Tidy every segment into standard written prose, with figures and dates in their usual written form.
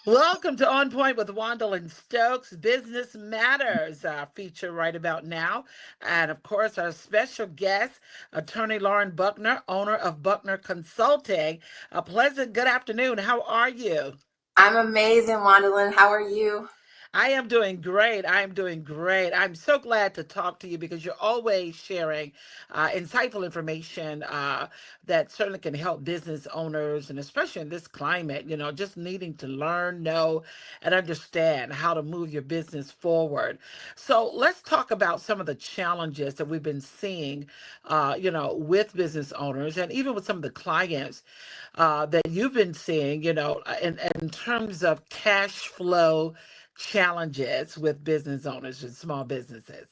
Welcome to On Point with Juandolyn Stokes. Business Matters feature right about now. And of course, our special guest, Attorney Lauren Buckner, owner of Buckner Consulting. A pleasant good afternoon. How are you? I'm amazing, Juandolyn. How are you? I am doing great. I am doing great. I'm so glad to talk to you because you're always sharing insightful information that certainly can help business owners, and especially in this climate, just needing to learn, know, and understand how to move your business forward. So let's talk about some of the challenges that we've been seeing, with business owners and even with some of the clients that you've been seeing, in terms of cash flow challenges with business owners and small businesses.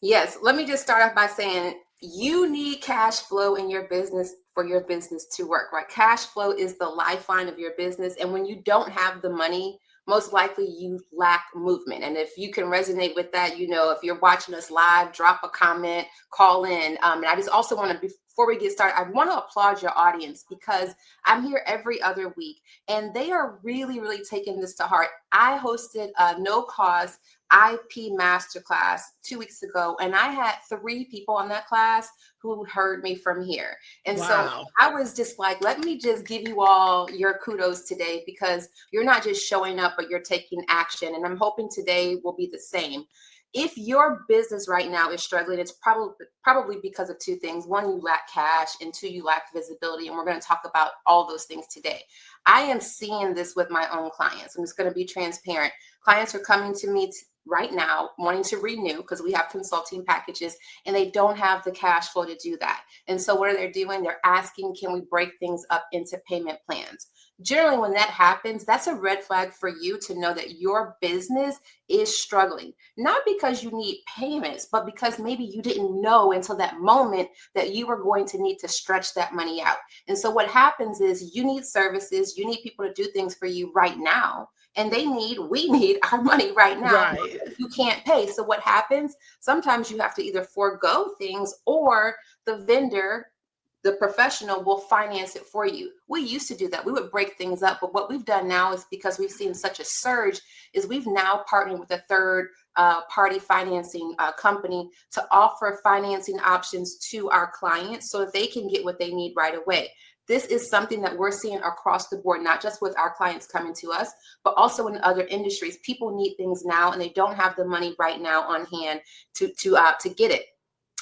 Yes, let me just start off by saying you need cash flow in your business for your business to work, right? Cash flow is the lifeline of your business. And when you don't have the money, most likely you lack movement. And if you can resonate with that, if you're watching us live, drop a comment, call in. And I just also want to, before we get started, I want to applaud your audience because I'm here every other week and they are really, really taking this to heart. I hosted a no cost IP masterclass 2 weeks ago, and I had 3 people on that class who heard me from here. And so Wow. I was just like, let me just give you all your kudos today because you're not just showing up, but you're taking action. And I'm hoping today will be the same. If your business right now is struggling, it's probably because of 2 things. One, you lack cash, and 2, you lack visibility. And we're going to talk about all those things today. I am seeing this with my own clients. I'm just going to be transparent. Clients are coming to me right now wanting to renew because we have consulting packages and they don't have the cash flow to do that. And so what are they doing? They're asking, can we break things up into payment plans? Generally, when that happens, that's a red flag for you to know that your business is struggling, not because you need payments, but because maybe you didn't know until that moment that you were going to need to stretch that money out. And so what happens is you need services, you need people to do things for you right now. And we need our money right now. Right. You can't pay. So what happens? Sometimes you have to either forego things or the vendor, the professional will finance it for you. We used to do that. We would break things up. But what we've done now is because we've seen such a surge is we've now partnered with a third party financing company to offer financing options to our clients so that they can get what they need right away. This is something that we're seeing across the board, not just with our clients coming to us, but also in other industries. People need things now and they don't have the money right now on hand to get it.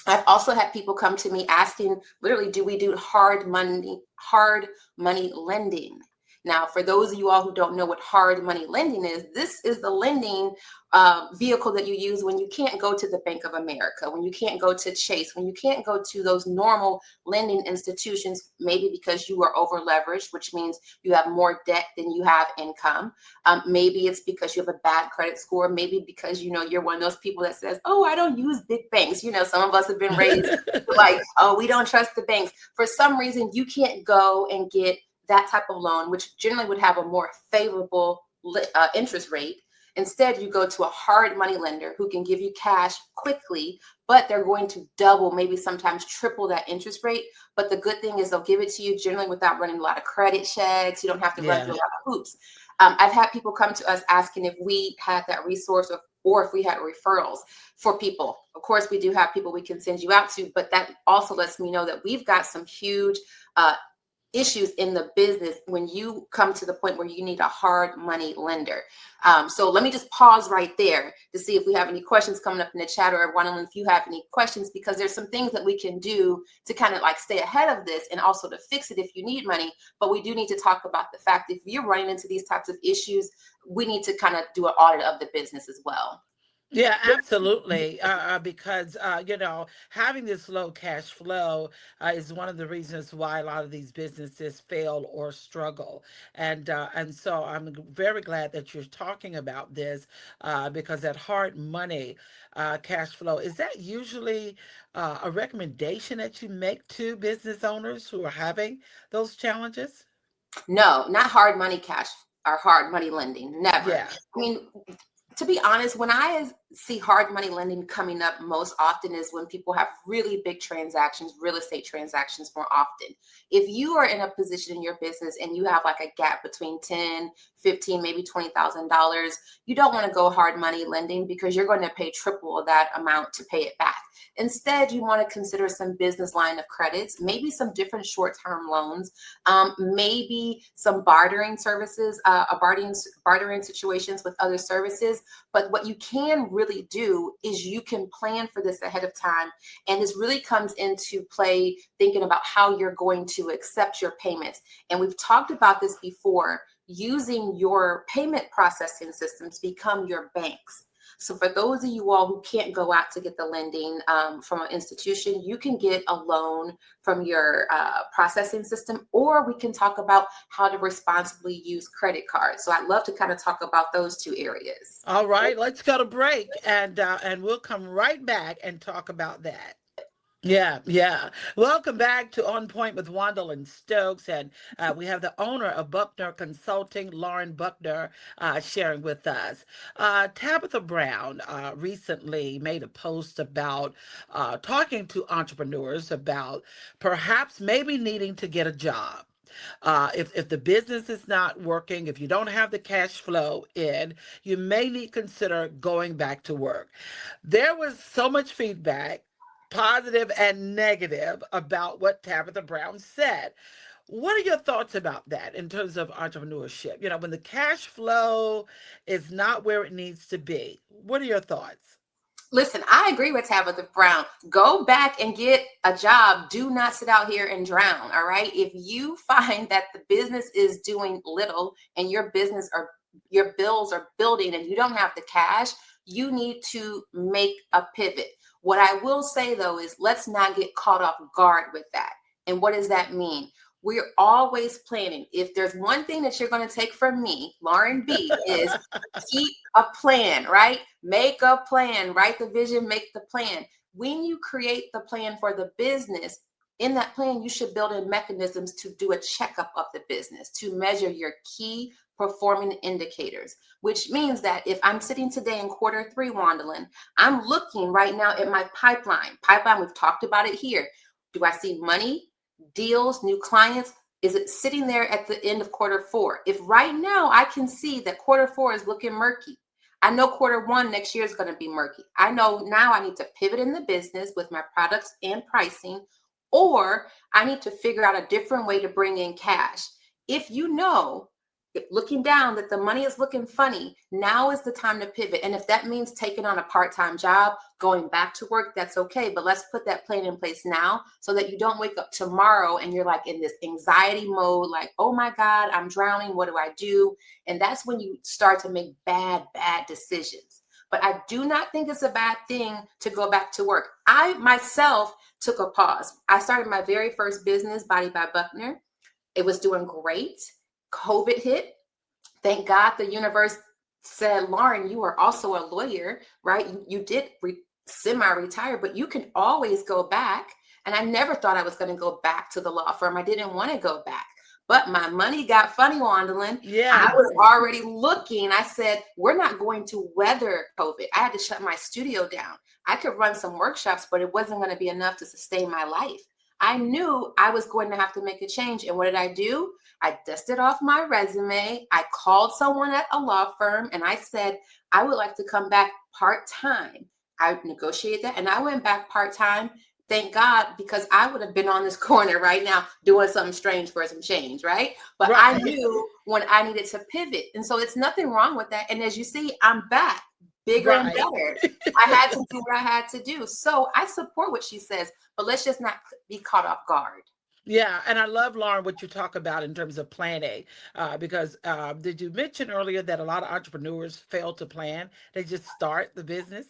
I've also had people come to me asking, literally, do we do hard money lending? Now, for those of you all who don't know what hard money lending is, this is the lending vehicle that you use when you can't go to the Bank of America, when you can't go to Chase, when you can't go to those normal lending institutions, maybe because you are over leveraged, which means you have more debt than you have income. Maybe it's because you have a bad credit score. Maybe because, you're one of those people that says, oh, I don't use big banks. Some of us have been raised like, oh, we don't trust the banks. For some reason, you can't go and get that type of loan, which generally would have a more favorable interest rate. Instead, you go to a hard money lender who can give you cash quickly, but they're going to double, maybe sometimes triple that interest rate. But the good thing is they'll give it to you generally without running a lot of credit checks. You don't have to run Yeah. through a lot of hoops. I've had people come to us asking if we had that resource or if we had referrals for people. Of course, we do have people we can send you out to, but that also lets me know that we've got some huge issues in the business when you come to the point where you need a hard money lender. So let me just pause right there to see if we have any questions coming up in the chat, or if you have any questions, because there's some things that we can do to kind of like stay ahead of this and also to fix it if you need money. But we do need to talk about the fact if you're running into these types of issues, we need to kind of do an audit of the business as well. Yeah, absolutely. Because having this low cash flow is one of the reasons why a lot of these businesses fail or struggle. And so I'm very glad that you're talking about this because that hard money cash flow, is that usually a recommendation that you make to business owners who are having those challenges? No, not hard money cash or hard money lending. Never. Yeah. I mean, to be honest, when I see hard money lending coming up most often is when people have really big transactions, real estate transactions more often. If you are in a position in your business and you have like a gap between 10, 15, maybe $20,000, you don't want to go hard money lending because you're going to pay triple that amount to pay it back. Instead, you want to consider some business line of credits, maybe some different short-term loans, maybe some bartering services, bartering situations with other services. But what you can really do is you can plan for this ahead of time. And this really comes into play thinking about how you're going to accept your payments. And we've talked about this before, using your payment processing systems become your banks. So for those of you all who can't go out to get the lending from an institution, you can get a loan from your processing system, or we can talk about how to responsibly use credit cards. So I'd love to kind of talk about those two areas. All right, let's go to break, and we'll come right back and talk about that. Yeah, yeah. Welcome back to On Point with Juandolyn Stokes, and we have the owner of Buckner Consulting, Lauren Buckner, sharing with us. Tabitha Brown recently made a post about talking to entrepreneurs about perhaps maybe needing to get a job. If the business is not working, if you don't have the cash flow in, you may need to consider going back to work. There was so much feedback, positive and negative, about what Tabitha Brown said. What are your thoughts about that in terms of entrepreneurship? You know, when the cash flow is not where it needs to be, what are your thoughts? Listen, I agree with Tabitha Brown. Go back and get a job. Do not sit out here and drown. All right. If you find that the business is doing little and your bills are building and you don't have the cash, you need to make a pivot. What I will say though is let's not get caught off guard with that. And what does that mean? We're always planning. If there's one thing that you're going to take from me, Lauren B, is keep a plan, right? Make a plan, write the vision, make the plan. When you create the plan for the business, in that plan, you should build in mechanisms to do a checkup of the business, to measure your key performing indicators, which means that if I'm sitting today in quarter three, Juandolyn, I'm looking right now at my pipeline. Pipeline, we've talked about it here. Do I see money, deals, new clients? Is it sitting there at the end of quarter four? If right now I can see that quarter four is looking murky, I know quarter one next year is going to be murky. I know now I need to pivot in the business with my products and pricing, or I need to figure out a different way to bring in cash. If you know, looking down, that the money is looking funny, now is the time to pivot. And if that means taking on a part-time job, going back to work, that's okay. But let's put that plan in place now so that you don't wake up tomorrow and you're like in this anxiety mode, like, oh my God, I'm drowning. What do I do? And that's when you start to make bad decisions. But I do not think it's a bad thing to go back to work. I myself took a pause. I started my very first business, Body by Buckner. It was doing great. COVID hit. Thank God the universe said, Lauren, you are also a lawyer, right? You did semi-retire, but you can always go back. And I never thought I was going to go back to the law firm. I didn't want to go back. But my money got funny, Juandolyn. Yeah. I was already looking. I said, we're not going to weather COVID. I had to shut my studio down. I could run some workshops, but it wasn't going to be enough to sustain my life. I knew I was going to have to make a change. And what did I do? I dusted off my resume. I called someone at a law firm and I said, I would like to come back part-time. I negotiated that and I went back part-time. Thank God, because I would have been on this corner right now doing something strange for some change, right? But Right. I knew when I needed to pivot. And so it's nothing wrong with that. And as you see, I'm back bigger and Right. better. I had to do what I had to do. So I support what she says, but let's just not be caught off guard. Yeah, and I love, Lauren, what you talk about in terms of planning, because did you mention earlier that a lot of entrepreneurs fail to plan? They just start the business.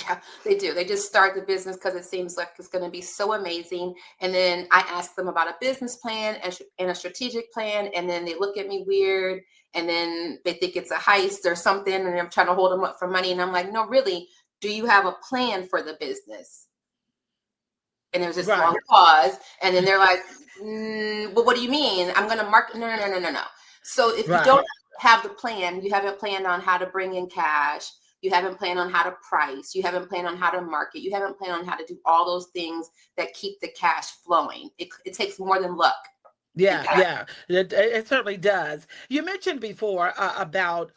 Yeah, they do. They just start the business because it seems like it's going to be so amazing. And then I ask them about a business plan and a strategic plan. And then they look at me weird. And then they think it's a heist or something. And I'm trying to hold them up for money. And I'm like, no, really, do you have a plan for the business? And there's this long Right. pause. And then they're like, well, what do you mean? I'm going to market. No. So if you Right. don't have the plan, you haven't planned on how to bring in cash, You haven't planned on how to price. You haven't planned on how to market. You haven't planned on how to do all those things that keep the cash flowing. It takes more than luck. Yeah, yeah, it certainly does. You mentioned before about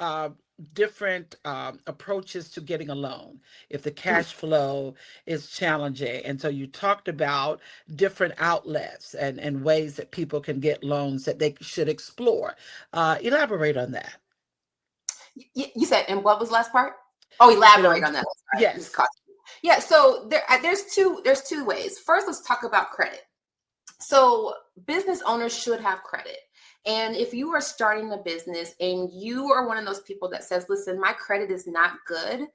different approaches to getting a loan if the cash flow is challenging. And so you talked about different outlets and ways that people can get loans that they should explore. Elaborate on that. You said, and what was the last part? Oh, You know, elaborate on that. Sorry, just yes. caught you. Yeah. So there's two ways. First, let's talk about credit. So business owners should have credit. And if you are starting a business and you are one of those people that says, listen, my credit is not good,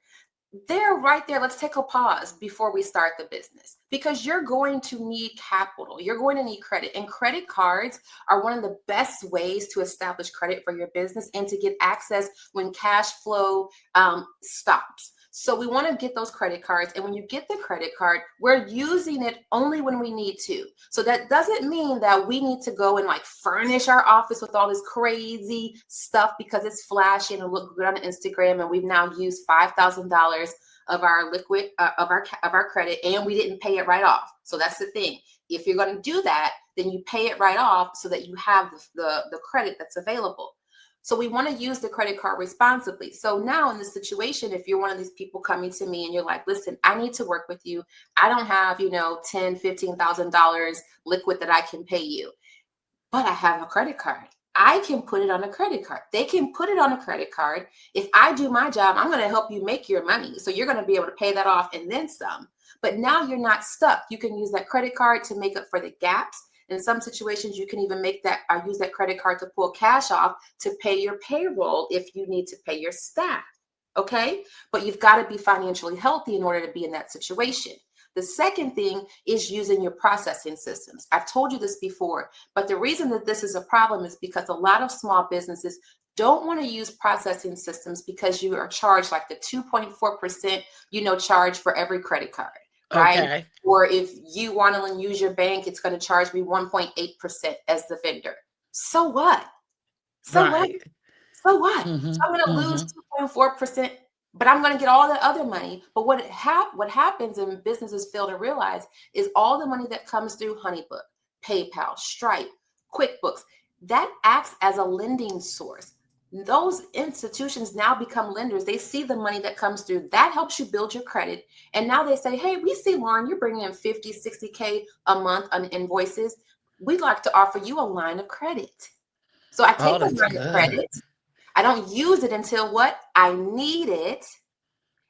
there, right there, let's take a pause before we start the business, because you're going to need capital. You're going to need credit, and credit cards are one of the best ways to establish credit for your business and to get access when cash flow stops. So we want to get those credit cards. And when you get the credit card, we're using it only when we need to. So that doesn't mean that we need to go and like furnish our office with all this crazy stuff because it's flashy and look good on Instagram. And we've now used $5,000 of our liquid of our credit, and we didn't pay it right off. So that's the thing. If you're going to do that, then you pay it right off so that you have the credit that's available. So we want to use the credit card responsibly. So now in this situation, if you're one of these people coming to me and you're like, listen, I need to work with you. I don't have, $10,000, $15,000 liquid that I can pay you, but I have a credit card. I can put it on a credit card. They can put it on a credit card. If I do my job, I'm going to help you make your money. So you're going to be able to pay that off and then some. But now you're not stuck. You can use that credit card to make up for the gaps. In some situations, you can even use that credit card to pull cash off to pay your payroll if you need to pay your staff. Okay? But you've got to be financially healthy in order to be in that situation. The second thing is using your processing systems. I've told you this before, but the reason that this is a problem is because a lot of small businesses don't want to use processing systems because you are charged like the 2.4%, charge for every credit card, right? Okay. Or if you want to use your bank, it's going to charge me 1.8% as the vendor. So what? So what? Right. So what? So Mm-hmm. I'm going to lose Mm-hmm. 2.4%, but I'm going to get all the other money. But what happens, and businesses fail to realize, is all the money that comes through Honeybook, PayPal, Stripe, QuickBooks, that acts as a lending source. Those institutions now become lenders. They see the money that comes through. That helps you build your credit. And now they say, hey, we see, Lauren, you're bringing in 50, 60K a month on invoices. We'd like to offer you a line of credit. So I Oh, take a that's line of good. credit. I don't use it until what? I need it.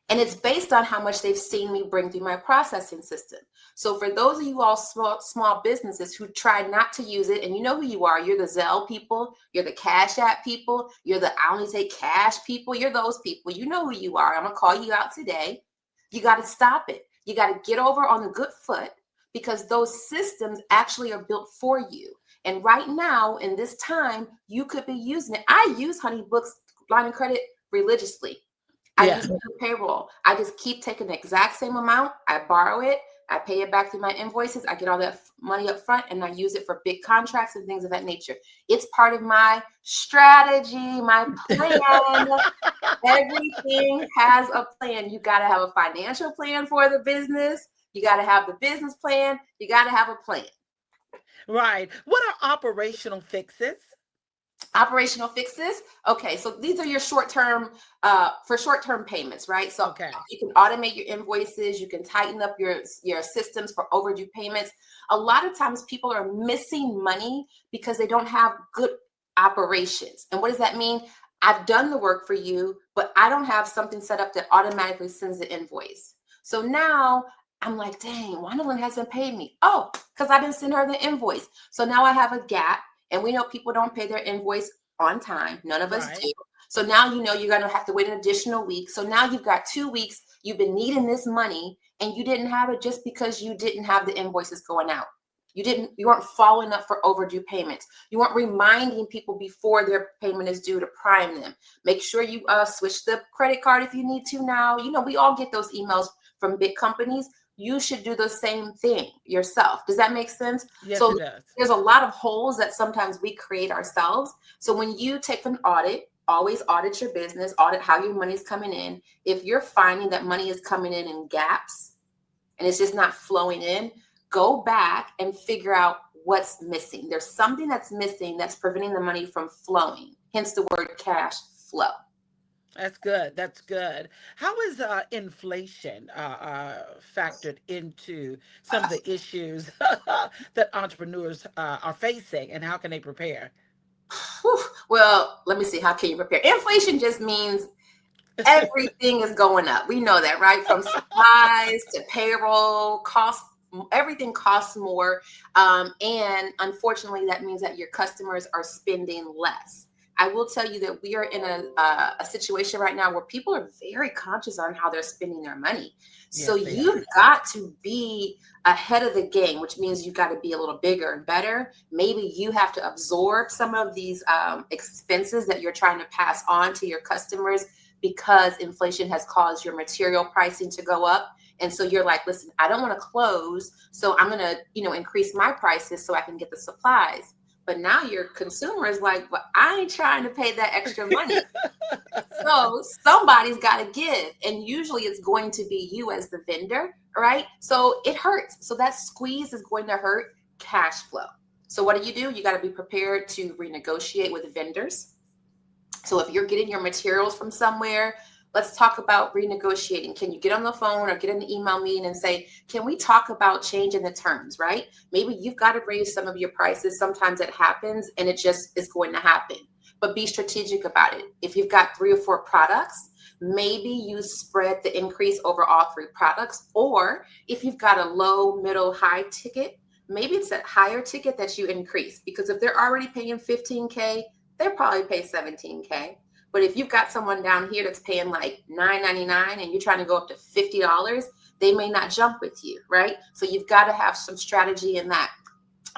And it's based on how much they've seen me bring through my processing system. So for those of you all small businesses who try not to use it, and you know who you are, you're the Zelle people, you're the Cash App people, you're the I only take cash people, you're those people. You know who you are. I'm going to call you out today. You got to stop it. You got to get over on the good foot, because those systems actually are built for you. And right now, in this time, you could be using it. I use Honeybook's line of credit religiously. I use Yeah. it for payroll. I just keep taking the exact same amount. I borrow it. I pay it back through my invoices. I get all that money up front, and I use it for big contracts and things of that nature. It's part of my strategy, my plan. Everything has a plan. You got to have a financial plan for the business. You got to have the business plan. You got to have a plan. Right. What are operational fixes? Operational fixes. Okay, so these are your short-term payments, right? So Okay. you can automate your invoices. You can tighten up your systems for overdue payments. A lot of times people are missing money because they don't have good operations. And what does that mean? I've done the work for you, but I don't have something set up that automatically sends the invoice. So now I'm like, dang, Juandolyn hasn't paid me. Oh, because I didn't send her the invoice. So now I have a gap. And we know people don't pay their invoice on time. None of us Right. do. So now you're going to have to wait an additional week. So now you've got 2 weeks. You've been needing this money, and you didn't have it just because you didn't have the invoices going out. You weren't following up for overdue payments. You weren't reminding people before their payment is due to prime them. Make sure you switch the credit card if you need to now. We all get those emails from big companies. You should do the same thing yourself. Does that make sense? Yes, So it does. there's a lot of holes that sometimes we create ourselves. So when you take an audit, always audit your business, audit how your money is coming in. If you're finding that money is coming in gaps and it's just not flowing in, go back and figure out what's missing. There's something that's missing that's preventing the money from flowing, hence the word cash flow. That's good. That's good. How is inflation factored into some of the issues that entrepreneurs are facing, and how can they prepare? Whew. Well, let me see. How can you prepare? Inflation just means everything is going up. We know that, right? From supplies to payroll, cost, everything costs more. And unfortunately, that means that your customers are spending less. I will tell you that we are in a situation right now where people are very conscious on how they're spending their money. So Yes, they are. you've got to be ahead of the game, which means you've got to be a little bigger and better. Maybe you have to absorb some of these expenses that you're trying to pass on to your customers because inflation has caused your material pricing to go up. And so you're like, listen, I don't want to close, so I'm going to, increase my prices so I can get the supplies. But now your consumer is like, well, I ain't trying to pay that extra money. So somebody's got to give. And usually it's going to be you as the vendor, right? So it hurts. So that squeeze is going to hurt cash flow. So what do? You got to be prepared to renegotiate with vendors. So if you're getting your materials from somewhere, let's talk about renegotiating. Can you get on the phone or get in an email meeting and say, can we talk about changing the terms, right? Maybe you've got to raise some of your prices. Sometimes it happens and it just is going to happen. But be strategic about it. If you've got 3 or 4 products, maybe you spread the increase over all 3 products. Or if you've got a low, middle, high ticket, maybe it's that higher ticket that you increase. Because if they're already paying $15K, they'll probably pay $17K. But if you've got someone down here that's paying like $9.99 and you're trying to go up to $50, they may not jump with you, right? So you've got to have some strategy in that.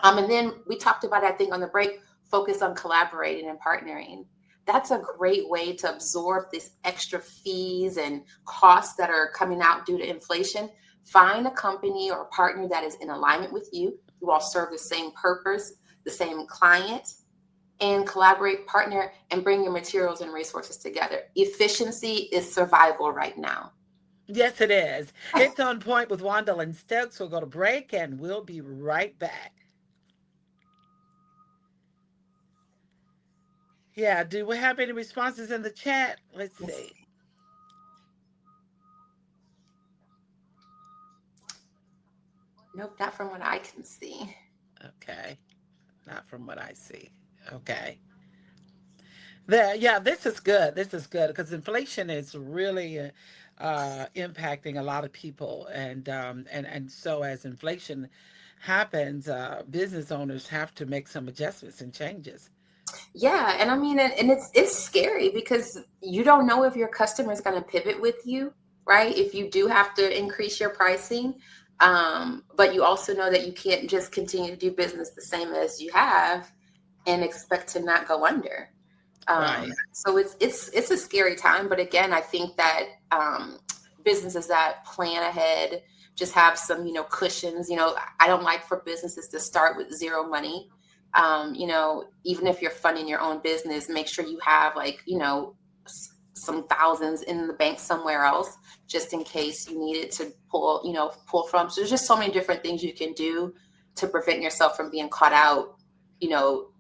And then we talked about, I think on the break, focus on collaborating and partnering. That's a great way to absorb these extra fees and costs that are coming out due to inflation. Find a company or a partner that is in alignment with you. You all serve the same purpose, the same client, and collaborate, partner, and bring your materials and resources together. Efficiency is survival right now. Yes, it is. It's on point with Juandolyn Stokes. We'll go to break and we'll be right back. Yeah, do we have any responses in the chat? Let's see. Nope, not from what I can see. Okay, not from what I see. Okay. There, yeah, this is good. This is good because inflation is really impacting a lot of people, and so as inflation happens, business owners have to make some adjustments and changes. Yeah, and I mean, and it's scary because you don't know if your customer is going to pivot with you, right? If you do have to increase your pricing, but you also know that you can't just continue to do business the same as you have and expect to not go under. Right. So it's a scary time, but again, I think that businesses that plan ahead just have some cushions. I don't like for businesses to start with zero money. Even if you're funding your own business, make sure you have some thousands in the bank somewhere else, just in case you need it to pull from. So there's just so many different things you can do to prevent yourself from being caught out,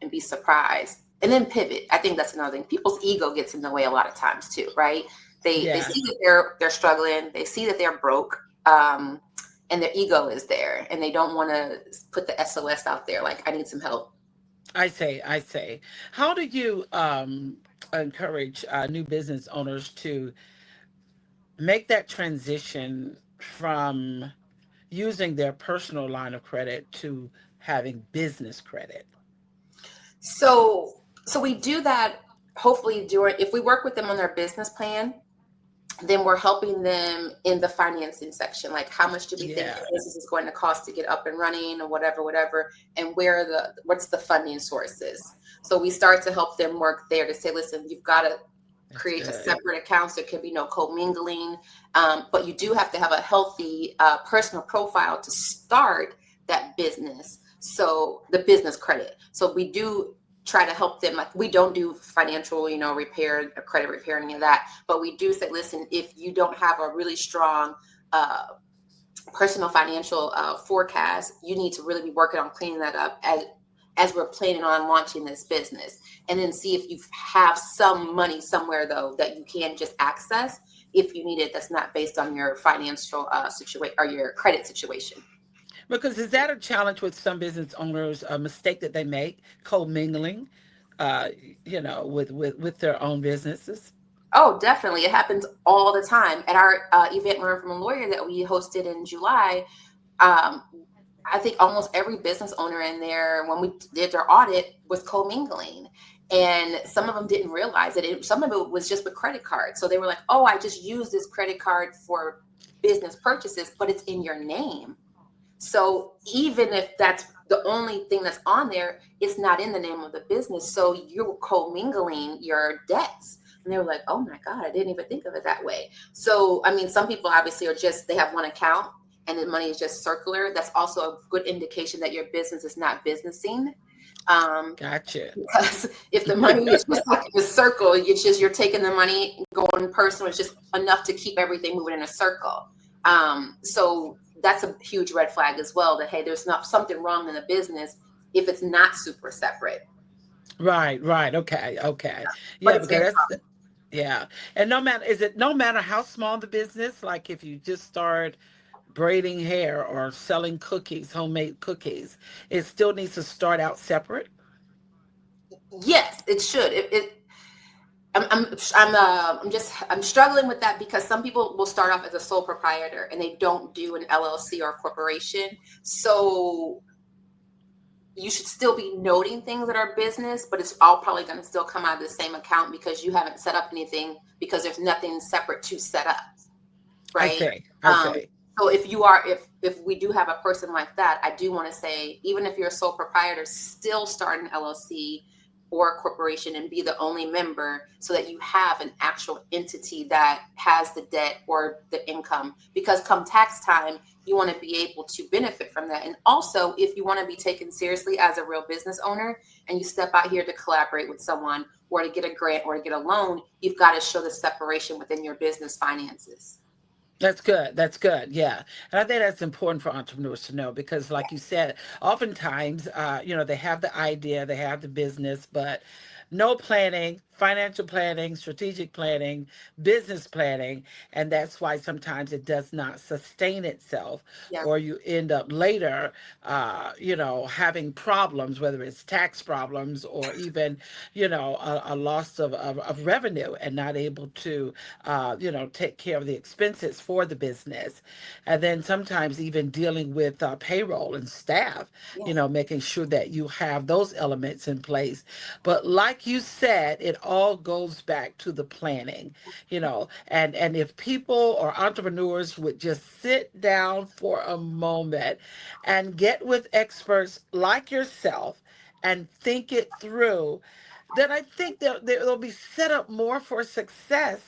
and be surprised. And then pivot. I think that's another thing. People's ego gets in the way a lot of times too, right? They Yeah, see that they're struggling. They see that they're broke, and their ego is there, and they don't want to put the SOS out there. Like, I need some help. I say, I say. How do you encourage new business owners to make that transition from using their personal line of credit to having business credit? So we do that hopefully during if we work with them on their business plan, then we're helping them in the financing section, like how much do we think Yeah, your business is going to cost to get up and running or whatever, and what's the funding sources. So we start to help them work there to say, listen, you've got to that's create a good. separate account. So there can be no commingling, but you do have to have a healthy personal profile to start that business. So the business credit. So we do try to help them. Like, we don't do financial, repair, credit repair, any of that, but we do say, listen, if you don't have a really strong uh, personal financial forecast, you need to really be working on cleaning that up as we're planning on launching this business. And then see if you have some money somewhere, though, that you can just access if you need it, that's not based on your financial situation or your credit situation. Because is that a challenge with some business owners, a mistake that they make, commingling, uh, with their own businesses? Oh, definitely. It happens all the time. At our event, Learn from a Lawyer, that we hosted in July, um, I think almost every business owner in there, when we did their audit, was commingling. And some of them didn't realize it. Some of it was just with credit cards. So they were like, oh, I just use this credit card for business purchases, but it's in your name. So even if that's the only thing that's on there, it's not in the name of the business. So you're commingling your debts. And they were like, oh my God, I didn't even think of it that way. So, I mean, some people obviously they have one account and the money is just circular. That's also a good indication that your business is not businessing. Um, Gotcha. because if the money is just like in a circle, you're taking the money, going personal, it's just enough to keep everything moving in a circle. So that's a huge red flag as well, that hey, there's not something wrong in the business if it's not super separate. Right, right. Okay, okay. But Yeah, it's very because yeah. And no matter how small the business, like if you just start braiding hair or selling cookies, homemade cookies, it still needs to start out separate. yes, it should. I'm struggling with that because some people will start off as a sole proprietor and they don't do an LLC or a corporation. So you should still be noting things that are business, but it's all probably going to still come out of the same account because you haven't set up anything, because there's nothing separate to set up, right? Okay, Um, okay. so if we do have a person like that, I do want to say, even if you're a sole proprietor, still start an LLC or a corporation and be the only member, so that you have an actual entity that has the debt or the income. Because come tax time, you want to be able to benefit from that. And also, if you want to be taken seriously as a real business owner and you step out here to collaborate with someone or to get a grant or to get a loan, you've got to show the separation within your business finances. That's good. That's good. Yeah. And I think that's important for entrepreneurs to know because, like you said, oftentimes, they have the idea, they have the business, but no planning, financial planning, strategic planning, business planning. And that's why sometimes it does not sustain itself, Yeah. or you end up later, having problems, whether it's tax problems or even, a loss of revenue and not able to, take care of the expenses for the business. And then sometimes even dealing with payroll and staff, Yeah. making sure that you have those elements in place. But like you said, it all goes back to the planning, and if people or entrepreneurs would just sit down for a moment and get with experts like yourself and think it through, then I think they'll be set up more for success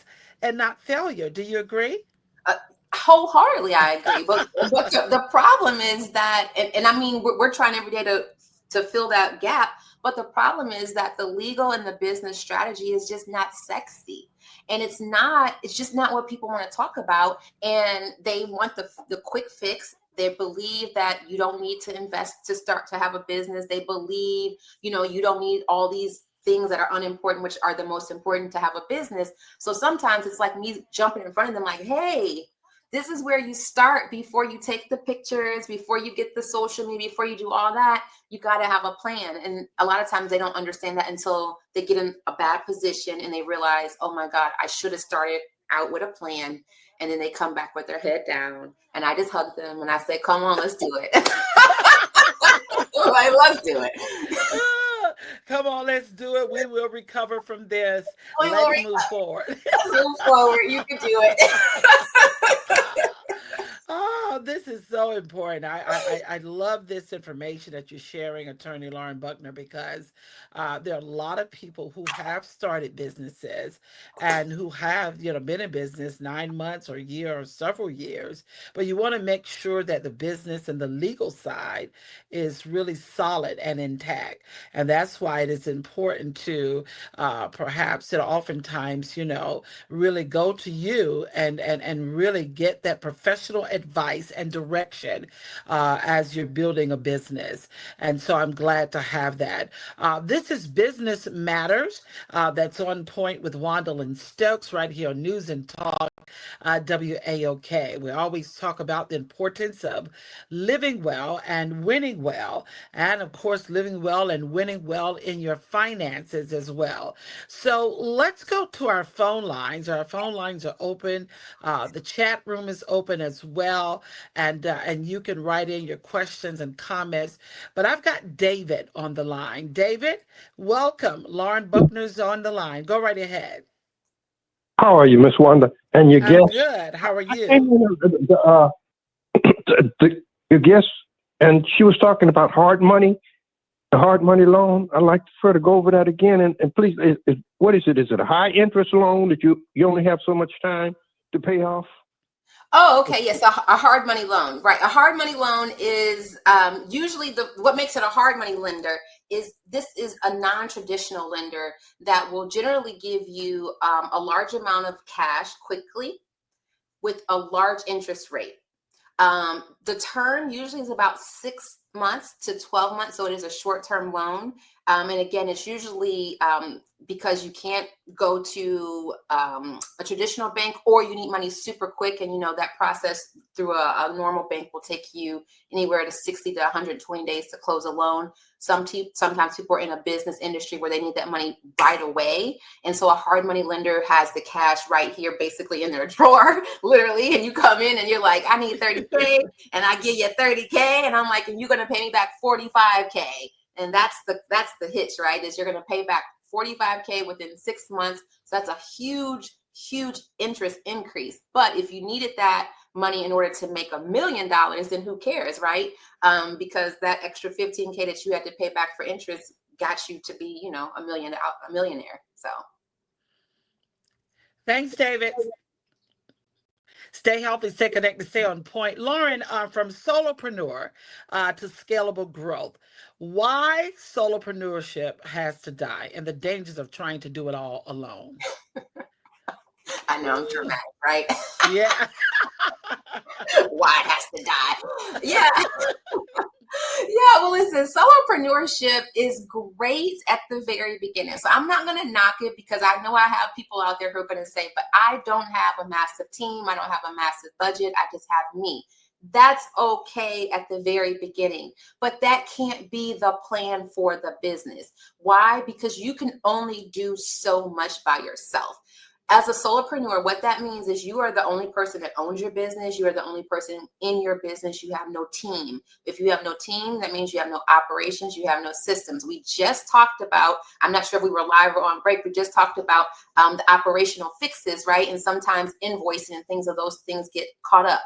and not failure. Do you agree? Uh, Wholeheartedly, I agree. But the problem is that, and I mean, we're trying every day to fill that gap. But the problem is that the legal and the business strategy is just not sexy, and it's just not what people want to talk about. And they want the quick fix. They believe that you don't need to invest to start to have a business. They believe, you don't need all these things that are unimportant, which are the most important to have a business. So sometimes it's like me jumping in front of them like, hey, this is where you start before you take the pictures, before you get the social media, before you do all that. You got to have a plan. And a lot of times they don't understand that until they get in a bad position and they realize, oh my God, I should have started out with a plan. And then they come back with their head down. And I just hug them and I say, come on, let's do it. Like, let's do it. Come on, let's do it. We will recover from this. We will Let's move forward. move forward. You can do it. Oh, This is so important. I love this information that you're sharing, Attorney Lauren Buckner, because there are a lot of people who have started businesses and who have, been in business 9 months or a year or several years. But you want to make sure that the business and the legal side is really solid and intact. And that's why it is important to perhaps, oftentimes, really go to you and really get that professional advice and direction as you're building a business. And so I'm glad to have that. This is Business Matters, that's on point with Juandolyn Stokes right here on News and Talk. WAOK. We always talk about the importance of living well and winning well, and of course, living well and winning well in your finances as well. So let's go to our phone lines. Our phone lines are open. The chat room is open as well, and you can write in your questions and comments. But I've got David on the line. David, welcome. Lauren Buckner's on the line. Go right ahead. How are you, Miss Wanda? And your I'm guest? good. How are I came you? in, your guest, and she was talking about hard money, the hard money loan. I'd like for her to go over that again. And please, what is it? Is it a high interest loan that you only have so much time to pay off? Oh, okay. Yes, a hard money loan, right? A hard money loan is usually what makes it a hard money lender is this is a non-traditional lender that will generally give you a large amount of cash quickly with a large interest rate. The term usually is about 6 months to 12 months, so it is a short-term loan. And again, it's usually because you can't go to a traditional bank, or you need money super quick, and that process through a normal bank will take you anywhere to 60 to 120 days to close a loan. Sometimes people are in a business industry where they need that money right away. And so a hard money lender has the cash right here, basically in their drawer, literally. And you come in and you're like, I need 30K, and I give you 30K. And I'm like, and you're going to pay me back 45K. And that's the hitch, right? Is you're going to pay back 45K within 6 months. So that's a huge, huge interest increase. But if you needed that money in order to make $1 million, then who cares, right? Because that extra 15K that you had to pay back for interest got you to be, a millionaire. So Thanks, David. Stay healthy, stay connected, stay on point. Lauren, from solopreneur to scalable growth, why solopreneurship has to die and the dangers of trying to do it all alone. I know I'm dramatic, right? Yeah. Why it has to die. Yeah. Yeah, well, listen, solopreneurship is great at the very beginning. So I'm not going to knock it, because I know I have people out there who are going to say, but I don't have a massive team. I don't have a massive budget. I just have me. That's okay at the very beginning, but that can't be the plan for the business. Why? Because you can only do so much by yourself. As a solopreneur, what that means is you are the only person that owns your business. You are the only person in your business. You have no team. If you have no team, that means you have no operations. You have no systems. We just talked about, I'm not sure if we were live or on break, we just talked about the operational fixes, right? And sometimes invoicing and things of those things get caught up.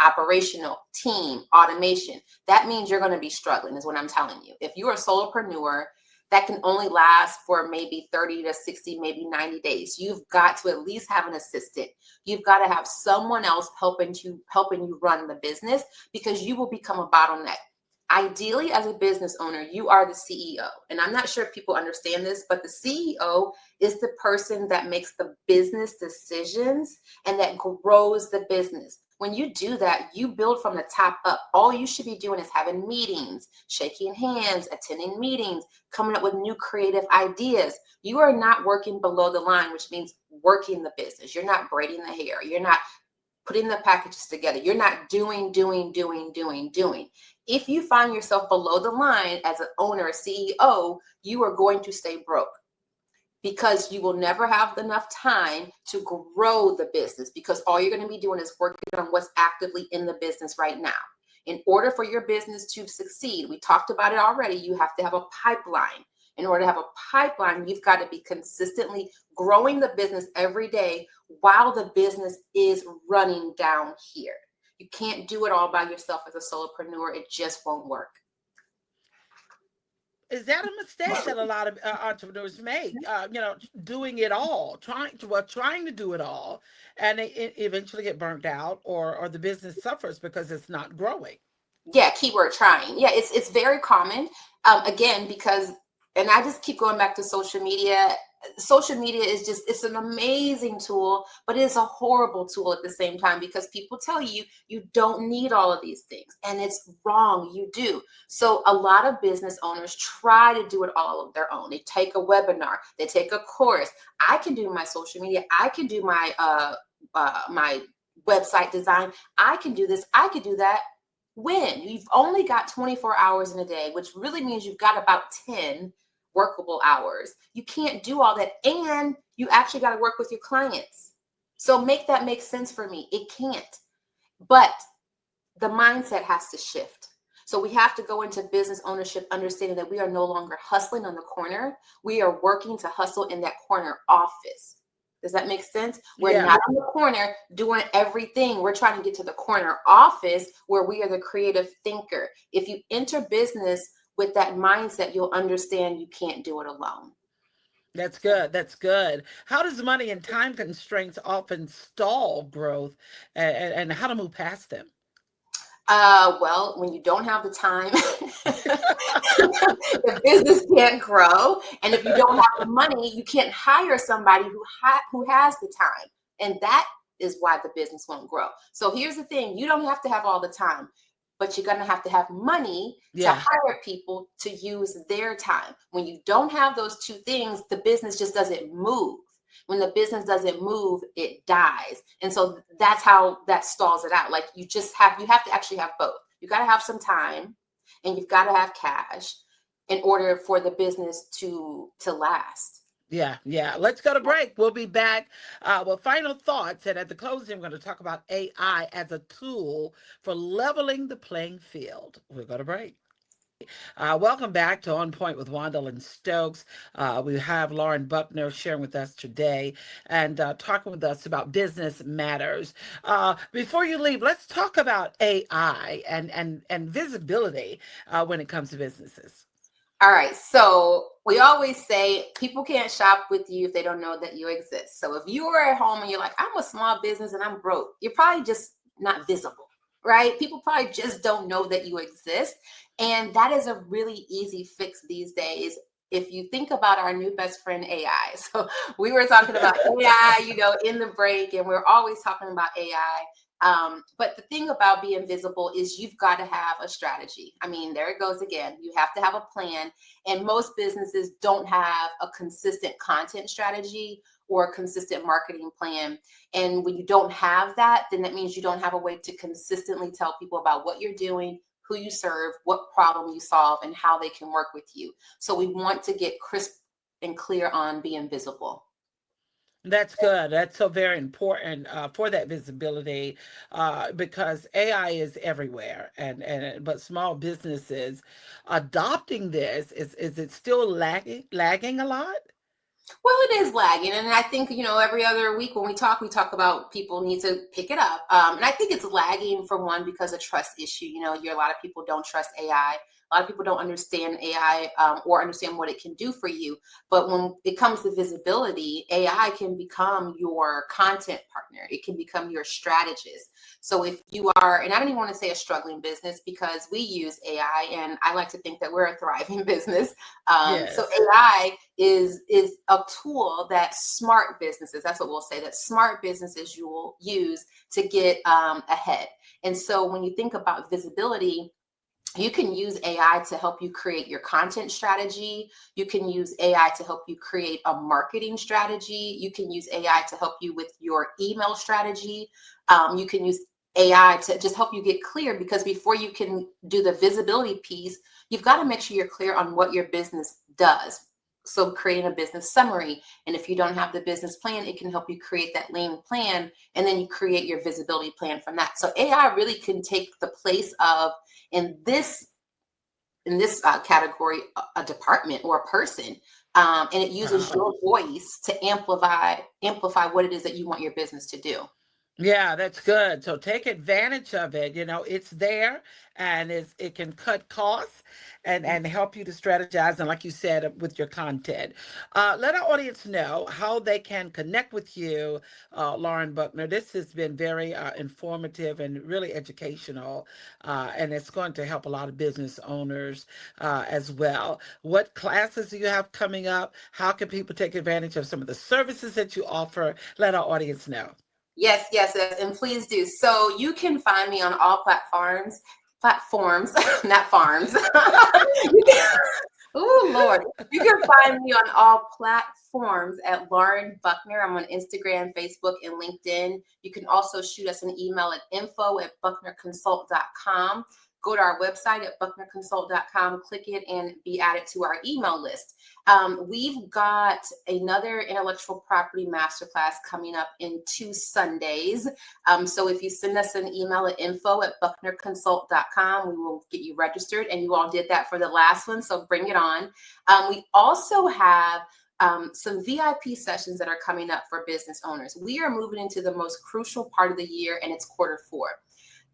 Operational, team, automation. That means you're going to be struggling, is what I'm telling you. If you're a solopreneur, that can only last for maybe 30 to 60, maybe 90 days. You've got to at least have an assistant. You've got to have someone else helping you run the business, because you will become a bottleneck. Ideally, as a business owner, you are the CEO. And I'm not sure if people understand this, but the CEO is the person that makes the business decisions and that grows the business. When you do that, you build from the top up. All you should be doing is having meetings, shaking hands, attending meetings, coming up with new creative ideas. You are not working below the line, which means working the business. You're not braiding the hair. You're not putting the packages together. You're not doing. If you find yourself below the line as an owner, a CEO, you are going to stay broke, because you will never have enough time to grow the business, because all you're going to be doing is working on what's actively in the business right now. In order for your business to succeed, we talked about it already, you have to have a pipeline. In order to have a pipeline, you've got to be consistently growing the business every day while the business is running down here. You can't do it all by yourself as a solopreneur. It just won't work. Is that a mistake that a lot of entrepreneurs make? Doing it all, trying to do it all, and they eventually get burnt out, or the business suffers because it's not growing. Yeah, keyword trying. Yeah, it's very common. Again, because, and I just keep going back to social media. Social media is just, it's an amazing tool, but it is a horrible tool at the same time, because people tell you you don't need all of these things, and it's wrong. You do. So a lot of business owners try to do it all of their own. They take a webinar, they take a course. I can do my social media. I can do my website design. I can do this. I could do that. When you've only got 24 hours in a day, which really means you've got about 10 workable hours, you can't do all that. And you actually got to work with your clients. So make that make sense for me. It can't. But the mindset has to shift. So we have to go into business ownership, understanding that we are no longer hustling on the corner. We are working to hustle in that corner office. Does that make sense? We're Yeah. not on the corner doing everything. We're trying to get to the corner office where we are the creative thinker. If you enter business with that mindset, you'll understand you can't do it alone. That's good. That's good. How does money and time constraints often stall growth, and how to move past them? Well, when you don't have the time, the business can't grow. And if you don't have the money, you can't hire somebody who has the time. And that is why the business won't grow. So here's the thing. You don't have to have all the time, but you're going to have money to Yeah. hire people to use their time. When you don't have those two things, the business just doesn't move. When the business doesn't move, it dies. And so that's how that stalls it out. Like you have to actually have both. You got to have some time, and you've got to have cash in order for the business to last. Yeah, yeah. Let's go to break. We'll be back with final thoughts. And at the closing, we're going to talk about AI as a tool for leveling the playing field. We'll go to break. Welcome back to On Point with Juandolyn Stokes. We have Lauren Buckner sharing with us today and talking with us about business matters. Before you leave, let's talk about AI and visibility when it comes to businesses. All right. So we always say people can't shop with you if they don't know that you exist. So if you are at home and you're like, I'm a small business and I'm broke, you're probably just not visible, right? People probably just don't know that you exist. And that is a really easy fix these days. If you think about our new best friend, AI. So we were talking about AI, in the break, and we're always talking about AI. But the thing about being visible is you've got to have a strategy. I mean, there it goes again. You have to have a plan. And most businesses don't have a consistent content strategy or a consistent marketing plan. And when you don't have that, then that means you don't have a way to consistently tell people about what you're doing, who you serve, what problem you solve, and how they can work with you. So we want to get crisp and clear on being visible. That's good. That's so very important for that visibility because AI is everywhere, and but small businesses adopting this is it still lagging a lot? Well, it is lagging. And I think, every other week when we talk about people need to pick it up. And I think it's lagging for one, because of trust issue. A lot of people don't trust AI. A lot of people don't understand AI or understand what it can do for you. But when it comes to visibility, AI can become your content partner. It can become your strategist. So if you are, and I don't even want to say a struggling business, because we use AI, and I like to think that we're a thriving business. So Yes. AI is a tool that smart businesses, that's what we'll say, that smart businesses you will use to get ahead. And so when you think about visibility, you can use AI to help you create your content strategy. You can use AI to help you create a marketing strategy. You can use AI to help you with your email strategy. You can use AI to just help you get clear, because before you can do the visibility piece, you've got to make sure you're clear on what your business does. So creating a business summary. And if you don't have the business plan, it can help you create that lean plan. And then you create your visibility plan from that. So AI really can take the place of, in this category, a department or a person, and it uses Wow. your voice to amplify what it is that you want your business to do. Yeah, that's good. So take advantage of it. You know, it's there and it can cut costs and help you to strategize. And like you said, with your content, let our audience know how they can connect with you, Lauren Buckner. This has been very informative and really educational, and it's going to help a lot of business owners as well. What classes do you have coming up? How can people take advantage of some of the services that you offer? Let our audience know. Yes, yes, yes, and please do. So you can find me on all platforms, not farms. Oh Lord, you can find me on all platforms at Lauren Buckner. I'm on Instagram, Facebook, and LinkedIn. You can also shoot us an email at info@bucknerconsult.com. Go to our website at bucknerconsult.com, click it, and be added to our email list. We've got another intellectual property masterclass coming up in 2 Sundays. So if you send us an email at info@bucknerconsult.com, we will get you registered. And you all did that for the last one, so bring it on. We also have some VIP sessions that are coming up for business owners. We are moving into the most crucial part of the year, and it's Q4.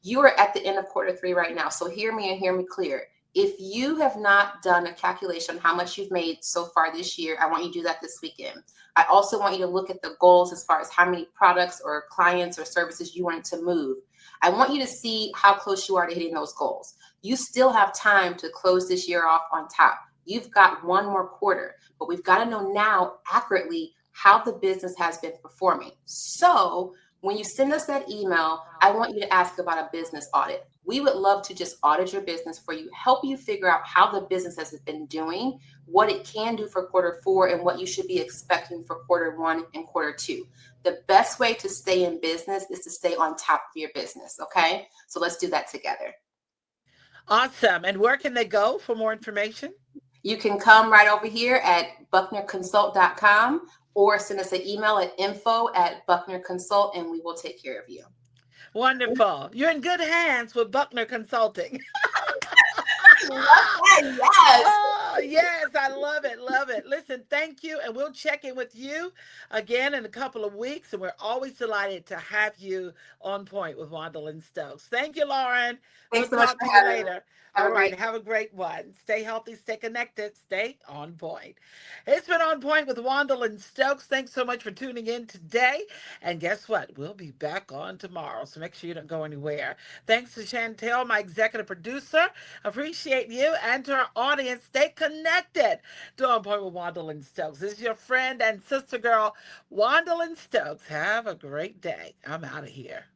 You are at the end of Q3 right now. So hear me and hear me clear. If you have not done a calculation on how much you've made so far this year, I want you to do that this weekend. I also want you to look at the goals as far as how many products or clients or services you want to move. I want you to see how close you are to hitting those goals. You still have time to close this year off on top. You've got one more quarter, but we've got to know now accurately how the business has been performing. So when you send us that email, I want you to ask about a business audit. We would love to just audit your business for you, help you figure out how the business has been doing, what it can do for Q4, and what you should be expecting for Q1 and Q2. The best way to stay in business is to stay on top of your business, okay? So let's do that together. Awesome. And where can they go for more information? You can come right over here at bucknerconsult.com or send us an email at info@bucknerconsult, and we will take care of you. Wonderful. You're in good hands with Buckner Consulting. Love that. Yes. Oh, yes, I love it. Love it. Listen, thank you. And we'll check in with you again in a couple of weeks. And we're always delighted to have you on point with Juandolyn Stokes. Thank you, Lauren. We'll Thanks so much talk for to you having me. later. Have All a right. great Have a great one. Stay healthy, stay connected, stay on point. It's been On Point with Juandolyn Stokes. Thanks so much for tuning in today. And guess what? We'll be back on tomorrow. So make sure you don't go anywhere. Thanks to Chantel, my executive producer. Appreciate you and to our audience. Stay connected to On Point with Wandolyn Stokes. This is your friend and sister girl, Wandolyn Stokes. Have a great day. I'm out of here.